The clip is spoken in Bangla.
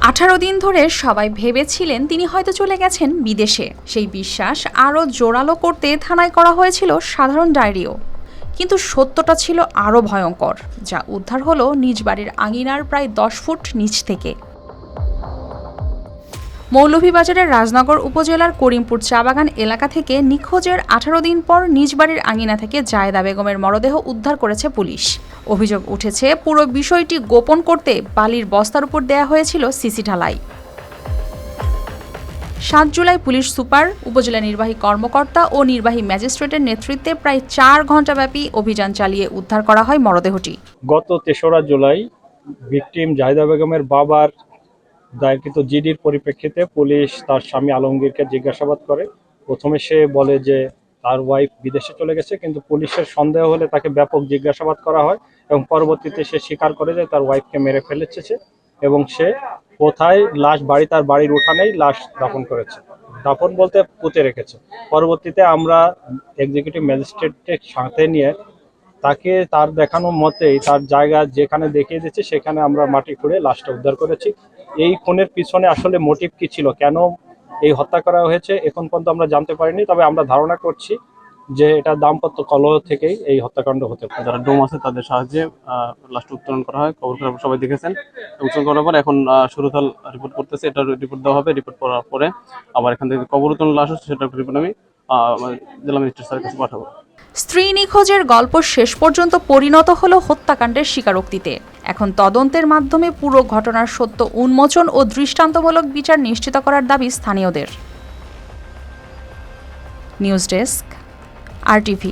18 দিন ধরে সবাই ভেবেছিলেন তিনি হয়তো চলে গেছেন বিদেশে। সেই বিশ্বাস আরও জোরালো করতে থানায় করা হয়েছিল সাধারণ ডায়েরিও। কিন্তু সত্যটা ছিল আরও ভয়ঙ্কর, যা উদ্ধার হলো নিজ বাড়ির আঙিনার প্রায় 10 ফুট নিচ থেকে। মৌলভীবাজারের রাজনগর উপজেলার করিমপুর চা-বাগান এলাকা থেকে নিখোঁজের 18 দিন পর নিজ বাড়ির আঙিনা থেকে জায়েদা বেগমের মরদেহ উদ্ধার করেছে পুলিশ। অভিযোগ উঠেছে, পুরো বিষয়টি গোপন করতে বালির বস্তার উপর দেয়া হয়েছিল সিসি ঢালাই। 7 জুলাই পুলিশ সুপার, উপজেলা নির্বাহী কর্মকর্তা ও নির্বাহী ম্যাজিস্ট্রেটের নেতৃত্বে প্রায় 4 ঘণ্টাব্যাপী অভিযান চালিয়ে উদ্ধার করা হয় মরদেহটি। গত 3রা জুলাই ভিকটিম জাহিদা বেগমের বাবার দায়েরকৃত জিডির পরিপ্রেক্ষিতে পুলিশ তার স্বামী আলমগীরকে জিজ্ঞাসাবাদ করে। প্রথমে সে বলে যে তার ওয়াইফ বিদেশে চলে গেছে, কিন্তু পুলিশের সন্দেহ হলে তাকে ব্যাপক জিজ্ঞাসাবাদ করা হয় এবং পরবর্তীতে সে স্বীকার করে যে তার ওয়াইফকে মেরে ফেলেছে এবং সে কোথায় লাশ তার বাড়ির উঠানেই লাশ দাফন করেছে। দাফন বলতে পুঁতে রেখেছে। পরবর্তীতে আমরা এক্সিকিউটিভ ম্যাজিস্ট্রেটের সাথে নিয়ে তাকে তার দেখানো মতেই তার জায়গা যেখানে দেখিয়ে দিচ্ছে সেখানে আমরা মাটি খুঁড়ে লাশটা উদ্ধার করেছি। এই খুনের পিছনে আসলে মোটিভ কি ছিল, কেন এই হত্যা করা হয়েছে, এখন পর্যন্ত আমরা জানতে পারিনি। তবে আমরা ধারণা করছি যে এটা দাম্পত্য কলহ থেকেই এই হত্যাকাণ্ড হতে পারে। যারা ডোম আছে তাদের সাহায্যে লাশটা উত্তোলন করা হয়। কবর করার পর সবাই দেখেছেন। উত্তোলন করার পর এখন সুরতাল রিপোর্ট করতেছে। এটা রিপোর্ট দেওয়া হবে। রিপোর্ট করার পরে আবার এখান থেকে কবর উত্তোলন লাশ আছে, সেটা রিপোর্ট আমি জেলা ম্যাজিস্ট্রেট স্যারের কাছে পাঠাবো। স্ত্রী নিখোঁজের গল্প শেষ পর্যন্ত পরিণত হলো হত্যাকাণ্ডের স্বীকারোক্তিতে। এখন তদন্তের মাধ্যমে পুরো ঘটনার সত্য উন্মোচন ও দৃষ্টান্তমূলক বিচার নিশ্চিত করার দাবি স্থানীয়দের। News desk, RTV।